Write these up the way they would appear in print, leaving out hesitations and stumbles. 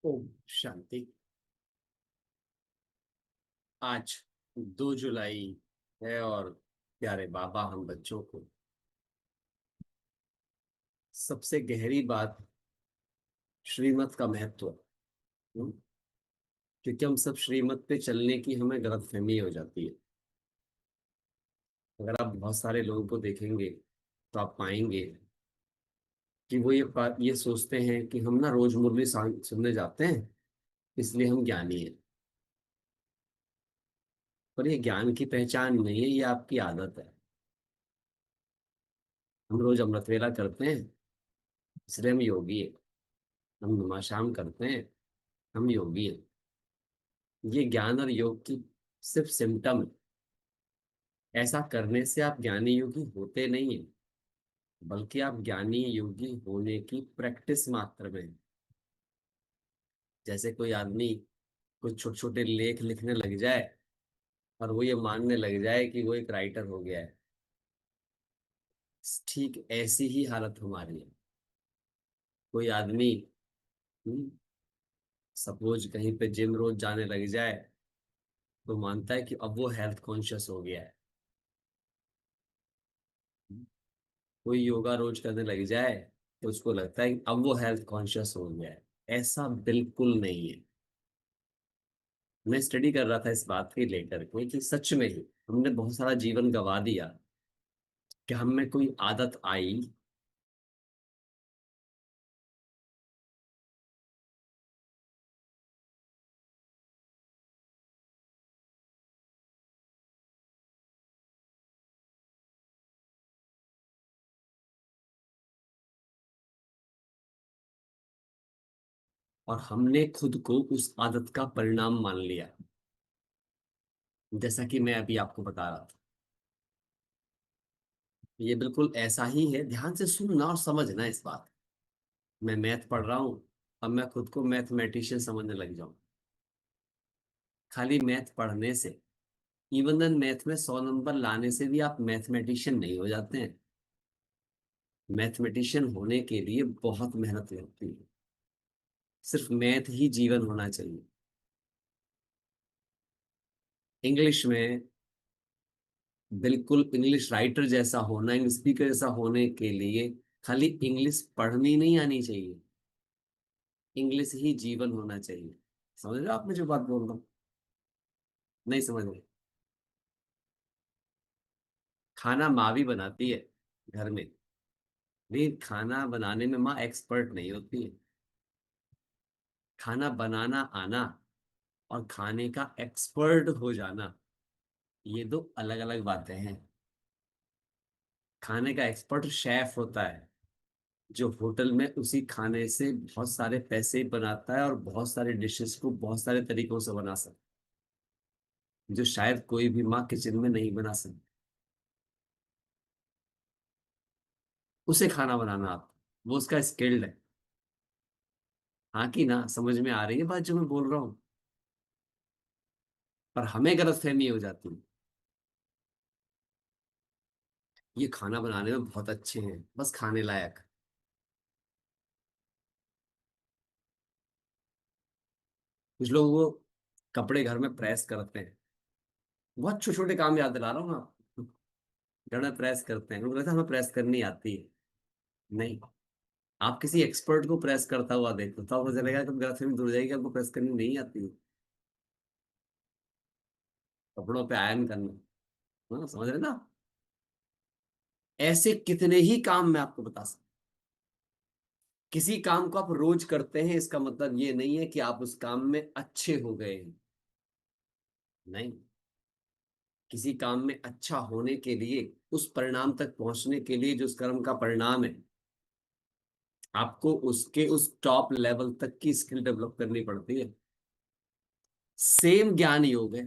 ओम शांति। आज 2 जुलाई है और प्यारे बाबा हम बच्चों को सबसे गहरी बात श्रीमत का महत्व। हम्म, क्योंकि हम सब श्रीमत पे चलने की हमें गलतफहमी हो जाती है। अगर आप बहुत सारे लोगों को देखेंगे तो आप पाएंगे कि वो ये सोचते हैं कि हम ना रोज मुरली सुनने जाते हैं, इसलिए हम ज्ञानी हैं। पर ये ज्ञान की पहचान नहीं है, ये आपकी आदत है। हम रोज अमृत वेला करते हैं, इसलिए हम योगी हैं। हम नमाशाम करते हैं, हम योगी हैं। ये ज्ञान और योग की सिर्फ सिम्टम है। ऐसा करने से आप ज्ञानी योगी होते नहीं हैं, बल्कि आप ज्ञानी योगी होने की प्रैक्टिस मात्र में हैं। जैसे कोई आदमी कुछ छोटे छोटे लेख लिखने लग जाए और वो ये मानने लग जाए कि वो एक राइटर हो गया है। ठीक ऐसी ही हालत हमारी है। कोई आदमी सपोज कहीं पे जिम रोज जाने लग जाए तो मानता है कि अब वो हेल्थ कॉन्शियस हो गया है। कोई योगा रोज करने लग जाए तो उसको लगता है कि अब वो हेल्थ कॉन्शियस हो गया है। ऐसा बिल्कुल नहीं है। मैं स्टडी कर रहा था इस बात के लेकर के कि सच में ही हमने बहुत सारा जीवन गवा दिया कि हम में कोई आदत आई और हमने खुद को उस आदत का परिणाम मान लिया। जैसा कि मैं अभी आपको बता रहा था, ये बिल्कुल ऐसा ही है। ध्यान से सुनना और समझना इस बात। मैं मैथ पढ़ रहा हूँ, अब मैं खुद को मैथमेटिशियन समझने लग जाऊं। खाली मैथ पढ़ने से, इवन देन मैथ में 100 नंबर लाने से भी आप मैथमेटिशियन नहीं हो जाते हैं। मैथमेटिशियन होने के लिए बहुत मेहनत लगती है। सिर्फ मैथ ही जीवन होना चाहिए। इंग्लिश में बिल्कुल इंग्लिश राइटर जैसा होना, इंग्लिश स्पीकर जैसा होने के लिए खाली इंग्लिश पढ़नी नहीं आनी चाहिए, इंग्लिश ही जीवन होना चाहिए। समझ रहे हो आप मैं जो बात बोल रहा हूँ? नहीं समझ रहे? खाना माँ भी बनाती है घर में, लेकिन खाना बनाने में माँ एक्सपर्ट नहीं होती है। खाना बनाना आना और खाने का एक्सपर्ट हो जाना, ये दो अलग अलग बातें हैं। खाने का एक्सपर्ट शेफ होता है, जो होटल में उसी खाने से बहुत सारे पैसे बनाता है और बहुत सारे डिशेस को बहुत सारे तरीकों से बना सकता है, जो शायद कोई भी माँ किचन में नहीं बना सकती। उसे खाना बनाना आता, वो उसका स्किल्ड है। हाँ कि ना, समझ में आ रही है बात जो मैं बोल रहा हूँ? पर हमें गलतफहमी हो जाती है, ये खाना बनाने में बहुत अच्छे हैं, बस खाने लायक। कुछ लोग वो कपड़े घर में प्रेस करते हैं, बहुत छोटे छोटे काम याद दिला रहा हूँ ना आपको। घर में प्रेस करते हैं, उनको लगता है हमें प्रेस करनी आती है। नहीं। आप किसी एक्सपर्ट को प्रेस करता हुआ देखो तो आपको चलेगा कि गलतफहमी दूर हो जाएगी, आपको प्रेस करनी नहीं आती है। कपड़ों पे आयरन करना, हाँ समझ रहे ना? ऐसे कितने ही काम मैं आपको बता सकता। किसी काम को आप रोज करते हैं, इसका मतलब ये नहीं है कि आप उस काम में अच्छे हो गए हैं। नहीं। किसी काम में अच्छा होने के लिए, उस परिणाम तक पहुंचने के लिए जो उस कर्म का परिणाम है, आपको उसके उस टॉप लेवल तक की स्किल डेवलप करनी पड़ती है। सेम ज्ञान योग है।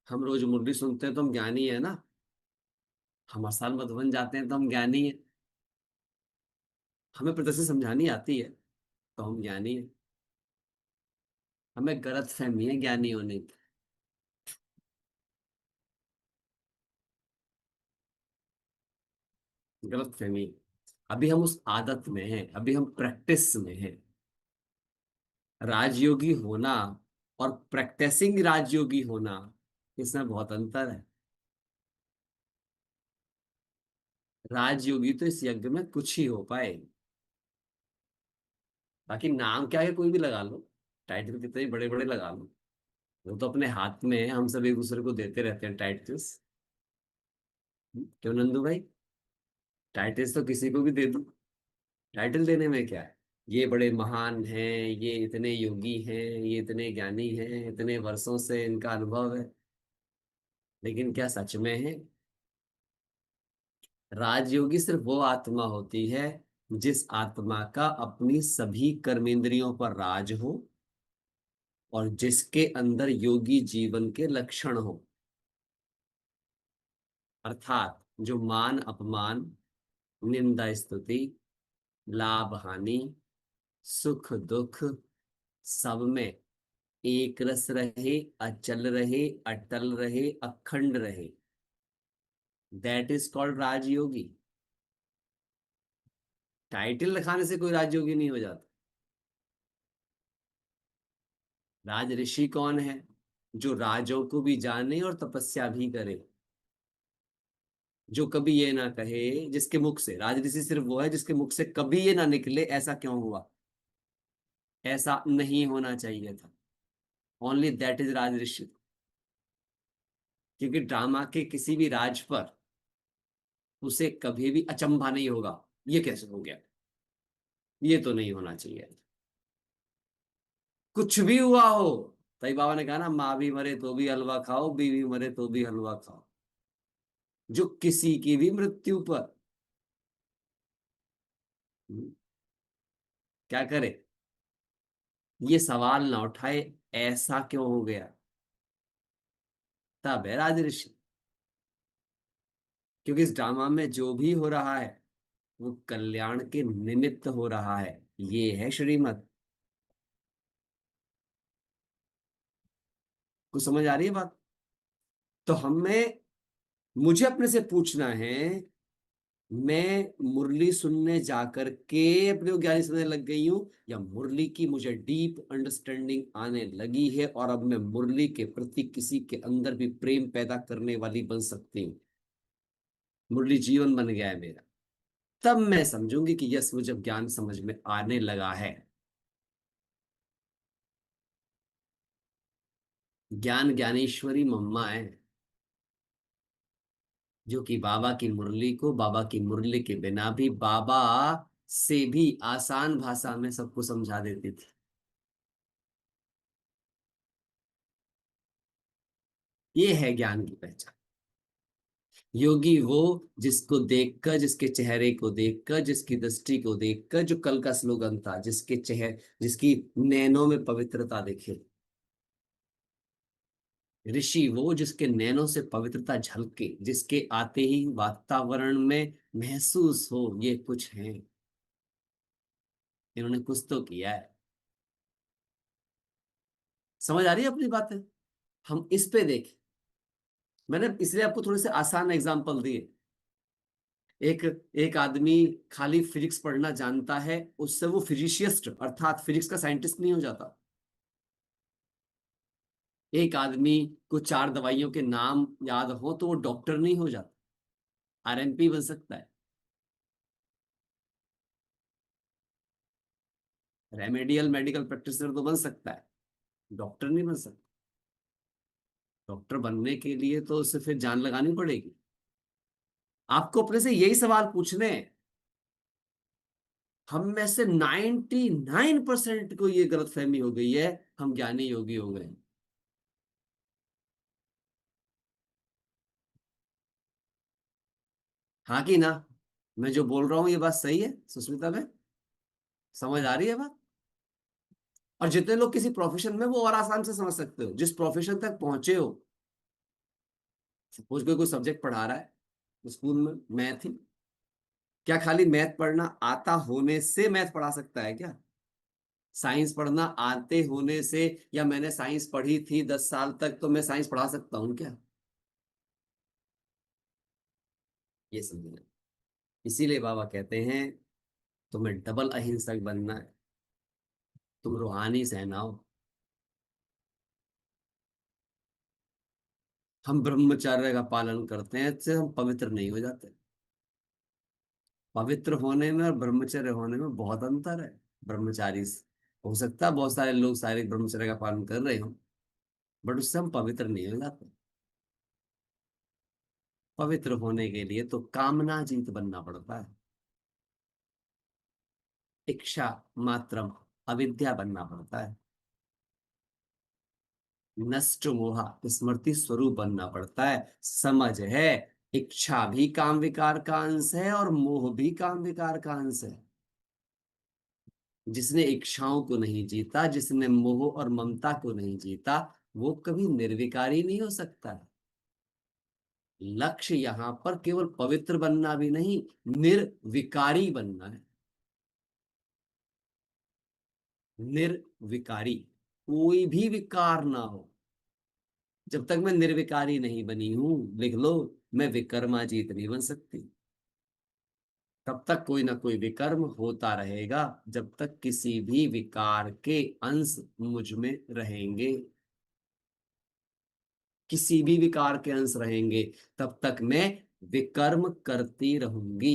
हम रोज मुरली सुनते हैं तो हम ज्ञानी है ना। हम हर साल मधुबन जाते हैं तो हम ज्ञानी है। हमें प्रदर्शन समझानी आती है तो हम ज्ञानी है। हमें गलत फहमी है ज्ञानी होने की। गलत फहमी। अभी हम उस आदत में हैं, अभी हम प्रैक्टिस में हैं। राजयोगी होना और प्रैक्टिसिंग राजयोगी होना, इसमें बहुत अंतर है। राजयोगी तो इस यज्ञ में कुछ ही हो पाए। बाकी नाम क्या है, कोई भी लगा लो, टाइटल कितने बड़े बड़े लगा लो, वो तो अपने हाथ में है, हम सब एक दूसरे को देते रहते हैं टाइटल्स। क्यों नंदू भाई? टाइटल्स तो किसी को भी दे दो, टाइटल देने में क्या है? ये बड़े महान हैं, ये इतने योगी हैं, ये इतने ज्ञानी हैं, इतने वर्षों से इनका अनुभव है, लेकिन क्या सच में है? राजयोगी सिर्फ वो आत्मा होती है जिस आत्मा का अपनी सभी कर्मेंद्रियों पर राज हो और जिसके अंदर योगी जीवन के लक्षण हो। अर्थात जो मान अपमान, निंदा स्तुति, लाभ हानि, सुख दुख, सब में एक रस रहे, अचल रहे, अटल रहे, अखंड रहे, that is called Rajyogi. Title रखाने से कोई राजयोगी नहीं हो जाता। राज ऋषि कौन है? जो राजों को भी जाने और तपस्या भी करे, जो कभी ये ना कहे, जिसके मुख से, राज ऋषि सिर्फ वो है जिसके मुख से कभी ये ना निकले ऐसा क्यों हुआ, ऐसा नहीं होना चाहिए था। ओनली दैट इज राज ऋषि। क्योंकि ड्रामा के किसी भी राज पर उसे कभी भी अचंभा नहीं होगा, ये कैसे हो गया, ये तो नहीं होना चाहिए। कुछ भी हुआ हो, तई बाबा ने कहा ना, माँ भी मरे तो भी हलवा खाओ, बीवी मरे तो भी हलवा खाओ। जो किसी की भी मृत्यु पर क्या करे, ये सवाल ना उठाए ऐसा क्यों हो गया, तब है राज ऋषि। क्योंकि इस ड्रामा में जो भी हो रहा है वो कल्याण के निमित्त हो रहा है, ये है श्रीमत। कुछ समझ आ रही है बात? तो हमें, मुझे अपने से पूछना है, मैं मुरली सुनने जाकर के अपने को ज्ञानी समझने लग गई हूं, या मुरली की मुझे डीप अंडरस्टैंडिंग आने लगी है और अब मैं मुरली के प्रति किसी के अंदर भी प्रेम पैदा करने वाली बन सकती हूँ, मुरली जीवन बन गया है मेरा। तब मैं समझूंगी कि यस, वो जब ज्ञान समझ में आने लगा है। ज्ञान ज्ञानेश्वरी मम्मा है, जो कि बाबा की मुरली को, बाबा की मुरली के बिना भी बाबा से भी आसान भाषा में सबको समझा देती थी। ये है ज्ञान की पहचान। योगी वो जिसको देखकर, जिसके चेहरे को देखकर, जिसकी दृष्टि को देखकर, जो कल का स्लोगन था, जिसके चेहरे, जिसकी नैनों में पवित्रता दिखे। ऋषि वो जिसके नैनों से पवित्रता झलके, जिसके आते ही वातावरण में महसूस हो ये कुछ है, इन्होंने कुछ तो किया है। समझ आ रही है अपनी बातें? हम इस पे देखें। मैंने इसलिए आपको थोड़े से आसान एग्जांपल दिए। एक एक आदमी खाली फिजिक्स पढ़ना जानता है, उससे वो फिजिशियस्ट अर्थात फिजिक्स का साइंटिस्ट नहीं हो जाता। एक आदमी को चार दवाइयों के नाम याद हो तो वो डॉक्टर नहीं हो जाता, आरएमपी बन सकता है, रेमेडियल मेडिकल प्रैक्टिशनर तो बन सकता है, डॉक्टर नहीं बन सकता। डॉक्टर बनने के लिए तो उसे फिर जान लगानी पड़ेगी। आपको अपने से यही सवाल पूछने हैं। हम में से 99% को ये गलतफहमी हो गई है, हम ज्ञानी योगी हो गए। हाँ कि ना? मैं जो बोल रहा हूं ये बात सही है सुष्मिता में? समझ आ रही है बात? और जितने लोग किसी प्रोफेशन में, वो और आसान से समझ सकते हो, जिस प्रोफेशन तक पहुंचे हो। सपोज कोई कोई सब्जेक्ट पढ़ा रहा है स्कूल में, मैथ ही, क्या खाली मैथ पढ़ना आता होने से मैथ पढ़ा सकता है क्या? साइंस पढ़ना आते होने से, या मैंने साइंस पढ़ी थी 10 साल तक तो मैं साइंस पढ़ा सकता हूँ क्या? ये समझना। इसीलिए बाबा कहते हैं तुम्हें डबल अहिंसक बनना है। तुम रूहानी सहना हो। हम ब्रह्मचर्य का पालन करते हैं, इससे हम पवित्र नहीं हो जाते। पवित्र होने में और ब्रह्मचर्य होने में बहुत अंतर है। ब्रह्मचारी हो सकता है बहुत सारे लोग शारीरिक ब्रह्मचर्य का पालन कर रहे हो, बट उससे हम पवित्र नहीं हो जाते। पवित्र होने के लिए तो कामना जीत बनना पड़ता है। इच्छा मात्रम अविद्या बनना पड़ता है। नष्ट मोहा स्मृति स्वरूप बनना पड़ता है। समझ है, इच्छा भी काम विकार का अंश है और मोह भी काम विकार का अंश है। जिसने इच्छाओं को नहीं जीता, जिसने मोह और ममता को नहीं जीता, वो कभी निर्विकारी नहीं हो सकता। लक्ष्य यहां पर केवल पवित्र बनना भी नहीं, निर्विकारी बनना है। निर्विकारी, कोई भी विकार ना हो। जब तक मैं निर्विकारी नहीं बनी हूं, लिख लो, मैं विकर्माजीत नहीं बन सकती। तब तक कोई ना कोई विकर्म होता रहेगा, जब तक किसी भी विकार के अंश मुझ में रहेंगे। किसी भी विकार के अंश रहेंगे, तब तक मैं विकर्म करती रहूंगी।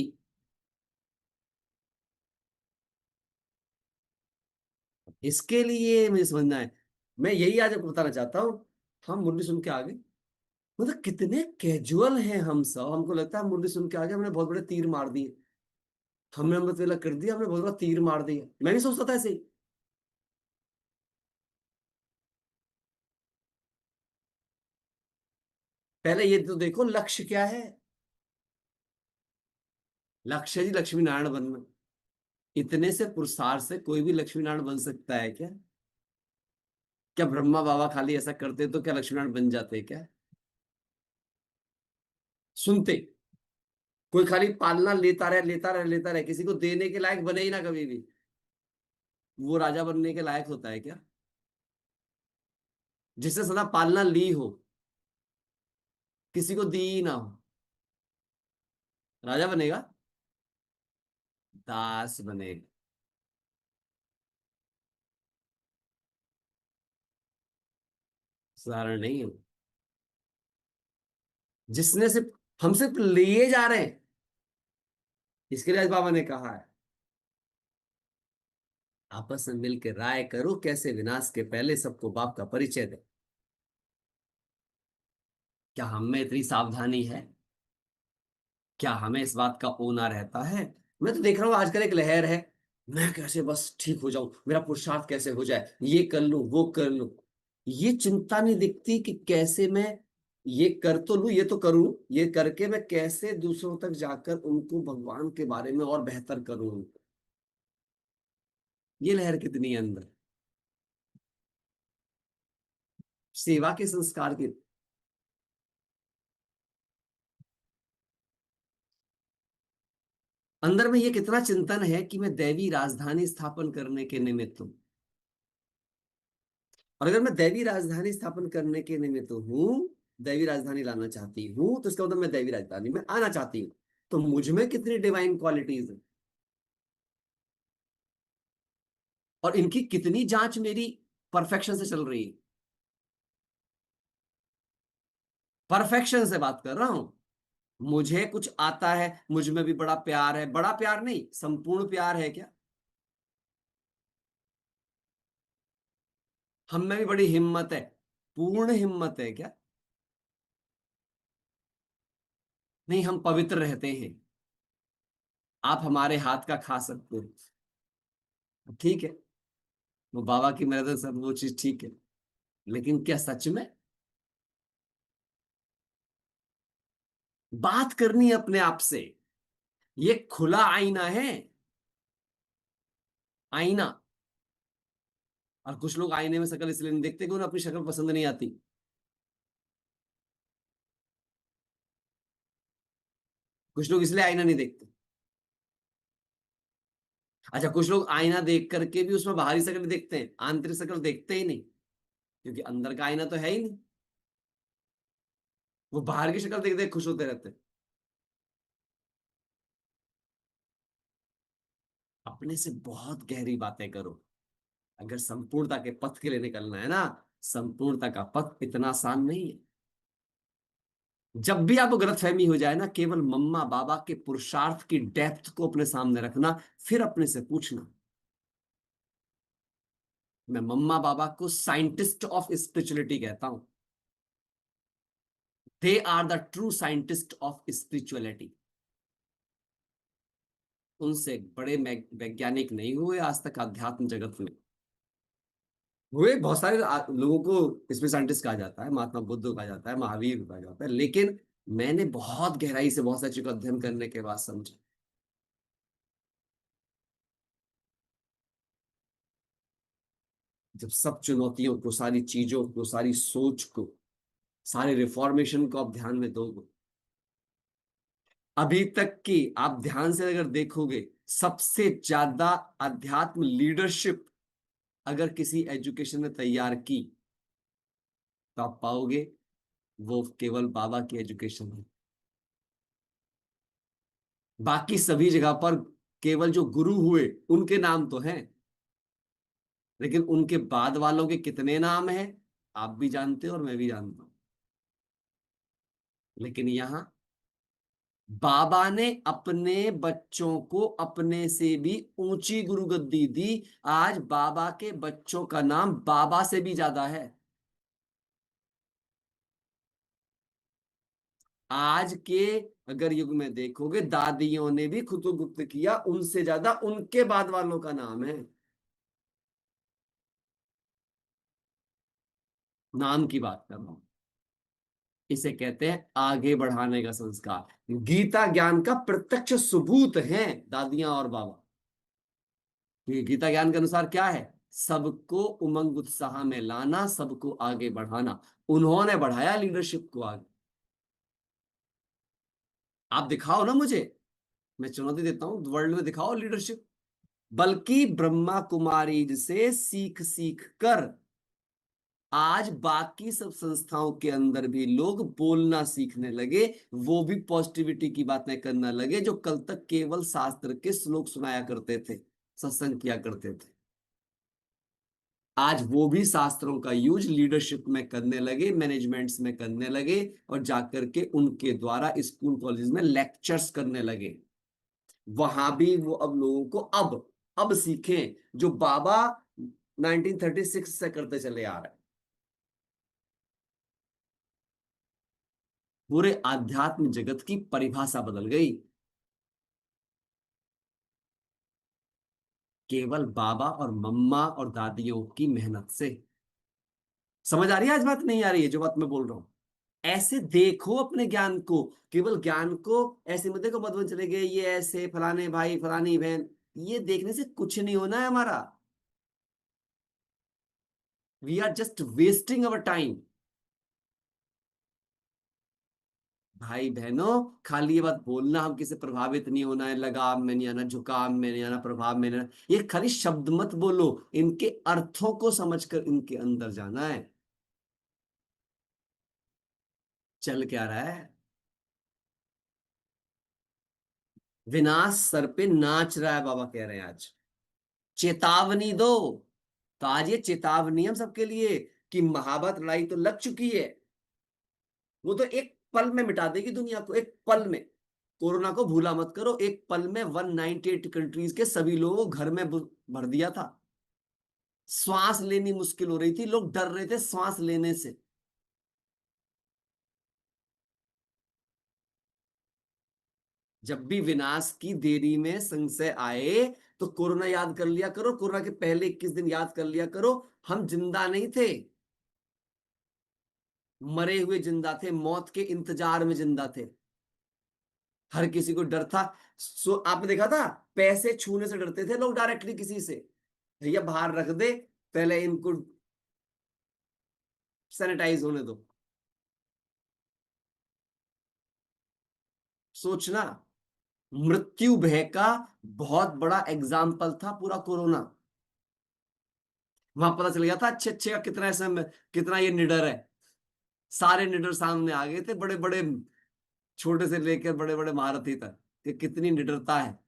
इसके लिए मुझे समझना है। मैं यही आज आपको बताना चाहता हूं। हम मुरली सुन के आ गए, मतलब कितने कैजुअल हैं हम सब। हमको लगता है हम मुरली सुन के आ गए, हमने बहुत बड़े तीर मार दिए। हमने अमृत वेला कर दिया, हमने बहुत बड़ा तीर मार दिया। मैं भी सोचता था ऐसे ही। पहले ये तो देखो लक्ष्य क्या है। लक्ष्य है जी लक्ष्मी नारायण बनना। इतने से पुरुषार्थ से कोई भी लक्ष्मी नारायण बन सकता है क्या? क्या ब्रह्मा बाबा खाली ऐसा करते तो क्या लक्ष्मी नारायण बन जाते क्या? सुनते। कोई खाली पालना लेता रहे लेता रहे लेता रहे, किसी को देने के लायक बने ही ना कभी भी, वो राजा बनने के लायक होता है क्या? जिससे सदा पालना ली हो, किसी को दी ही ना हो, राजा बनेगा? दास बनेगा। साधारण नहीं है। जिसने सिर्फ, हम सिर्फ लिए जा रहे हैं। इसके लिए आज बाबा ने कहा है, आपस में मिलकर राय करो कैसे विनाश के पहले सबको बाप का परिचय दे। क्या हम में इतनी सावधानी है? क्या हमें इस बात का ओना रहता है? मैं तो देख रहा हूं आजकल एक लहर है, मैं कैसे बस ठीक हो जाऊं, मेरा पुरुषार्थ कैसे हो जाए, ये कर लूं वो कर लूं। ये चिंता नहीं दिखती कि कैसे मैं ये कर तो लूं, ये तो करूं, ये करके मैं कैसे दूसरों तक जाकर उनको भगवान के बारे में और बेहतर करूं। ये लहर कितनी है अंदर, सेवा के संस्कार की। अंदर में ये कितना चिंतन है कि मैं दैवी राजधानी स्थापन करने के निमित्त हूं। और अगर मैं दैवी राजधानी स्थापन करने के निमित्त हूं, दैवी राजधानी लाना चाहती हूं, तो इसका मतलब मैं दैवी राजधानी में आना चाहती हूँ। तो मुझ में कितनी डिवाइन क्वालिटीज है, और इनकी कितनी जांच मेरी परफेक्शन से चल रही है। परफेक्शन से बात कर रहा हूं। मुझे कुछ आता है, मुझ में भी बड़ा प्यार है, बड़ा प्यार नहीं संपूर्ण प्यार है क्या? हम में भी बड़ी हिम्मत है, पूर्ण हिम्मत है क्या? नहीं, हम पवित्र रहते हैं। आप हमारे हाथ का खा सकते हो, ठीक है, वो बाबा की मदद से सब वो चीज ठीक है। लेकिन क्या सच में? बात करनी है अपने आप से। ये खुला आईना है, आईना। और कुछ लोग आईने में शक्ल इसलिए नहीं देखते कि उन्हें अपनी शक्ल पसंद नहीं आती। कुछ लोग इसलिए आईना नहीं देखते। अच्छा, कुछ लोग आईना देख करके भी उसमें बाहरी शक्ल देखते हैं, आंतरिक शक्ल देखते ही नहीं, क्योंकि अंदर का आईना तो है ही नहीं। वो बाहर की शक्ल देख देख खुश होते रहते हैं। अपने से बहुत गहरी बातें करो। अगर संपूर्णता के पथ के लिए निकलना है ना, संपूर्णता का पथ इतना आसान नहीं है। जब भी आपको गलतफहमी हो जाए ना, केवल मम्मा बाबा के पुरुषार्थ की डेप्थ को अपने सामने रखना, फिर अपने से पूछना। मैं मम्मा बाबा को साइंटिस्ट ऑफ स्पिरिचुअलिटी कहता हूं। They are the true scientist of spirituality. उनसे बड़े वैज्ञानिक नहीं हुए आज तक अध्यात्म जगत में। हुए बहुत सारे लोगों को इसमें साइंटिस्ट कहा जाता है, महात्मा बुद्ध को कहा जाता है, महावीर को कहा जाता है, लेकिन मैंने बहुत गहराई से बहुत सारी चीजों का अध्ययन करने के बाद समझा, जब सब चुनौतियों को, सारी चीजों को, सारी सोच को, सारे रिफॉर्मेशन को आप ध्यान में दोगे, अभी तक की आप ध्यान से अगर देखोगे, सबसे ज्यादा अध्यात्म लीडरशिप अगर किसी एजुकेशन ने तैयार की, तो आप पाओगे वो केवल बाबा की एजुकेशन है। बाकी सभी जगह पर केवल जो गुरु हुए उनके नाम तो हैं, लेकिन उनके बाद वालों के कितने नाम हैं आप भी जानते हो और मैं भी जानता हूं। लेकिन यहां बाबा ने अपने बच्चों को अपने से भी ऊंची गुरुगद्दी दी। आज बाबा के बच्चों का नाम बाबा से भी ज्यादा है। आज के अगर युग में देखोगे, दादियों ने भी खुद को गुप्त किया, उनसे ज्यादा उनके बाद वालों का नाम है। नाम की बात कर रहा हूं। इसे कहते हैं आगे बढ़ाने का संस्कार। गीता ज्ञान का प्रत्यक्ष सबूत है दादियां और बाबा। क्योंकि गीता ज्ञान के अनुसार क्या है? सबको उमंग उत्साह में लाना, सबको आगे बढ़ाना। उन्होंने बढ़ाया लीडरशिप को आगे। आप दिखाओ ना मुझे, मैं चुनौती देता हूं, वर्ल्ड में दिखाओ लीडरशिप। बल्कि ब्रह्मा कुमारी से सीख सीख कर आज बाकी सब संस्थाओं के अंदर भी लोग बोलना सीखने लगे। वो भी पॉजिटिविटी की बातें करना लगे, जो कल तक केवल शास्त्र के श्लोक सुनाया करते थे, सत्संग किया करते थे। आज वो भी शास्त्रों का यूज लीडरशिप में करने लगे, मैनेजमेंट्स में करने लगे, और जाकर के उनके द्वारा स्कूल कॉलेज में लेक्चर्स करने लगे। वहां भी वो अब लोगों को अब सीखें जो बाबा 1936 से करते चले आ रहे हैं। पूरे आध्यात्म जगत की परिभाषा बदल गई, केवल बाबा और मम्मा और दादियों की मेहनत से। समझ आ रही है आज बात? नहीं आ रही है जो बात मैं बोल रहा हूं? ऐसे देखो अपने ज्ञान को, केवल ज्ञान को ऐसे मत देखो, मत चले गए ये ऐसे फलाने भाई फलानी बहन। ये देखने से कुछ नहीं होना है हमारा। We are just wasting our time. भाई बहनों, खाली ये बात बोलना हम किसी प्रभावित नहीं होना है, लगाव में नहीं आना, झुकाव में नहीं आना, प्रभाव में नहीं आना, ये खाली शब्द मत बोलो, इनके अर्थों को समझकर इनके अंदर जाना है। चल क्या रहा है? विनाश सर पे नाच रहा है, बाबा कह रहे हैं आज। चेतावनी दो। तो आज ये चेतावनी हम सबके लिए कि महाभारत लड़ाई तो लग चुकी है, वो तो एक पल में मिटा देगी दुनिया को, एक पल में। कोरोना को भूला मत करो, एक पल में 198 कंट्रीज के सभी लोगों को घर में भर दिया था। श्वास लेनी मुश्किल हो रही थी, लोग डर रहे थे श्वास लेने से। जब भी विनाश की देरी में संशय आए, तो कोरोना याद कर लिया करो, कोरोना के पहले 21 दिन याद कर लिया करो। हम जिंदा नहीं थे, मरे हुए जिंदा थे, मौत के इंतजार में जिंदा थे। हर किसी को डर था। सो आपने देखा था, पैसे छूने से डरते थे लोग डायरेक्टली किसी से। भैया बाहर रख दे, पहले इनको सैनिटाइज होने दो। सोचना, मृत्यु भय का बहुत बड़ा एग्जाम्पल था पूरा कोरोना। वहां पता चल गया था अच्छे अच्छे का कितना, ऐसे में कितना ये निडर है। सारे निडर सामने आ गए थे, बड़े बड़े, छोटे से लेकर बड़े बड़े महारथी तक, कि कितनी निडरता है।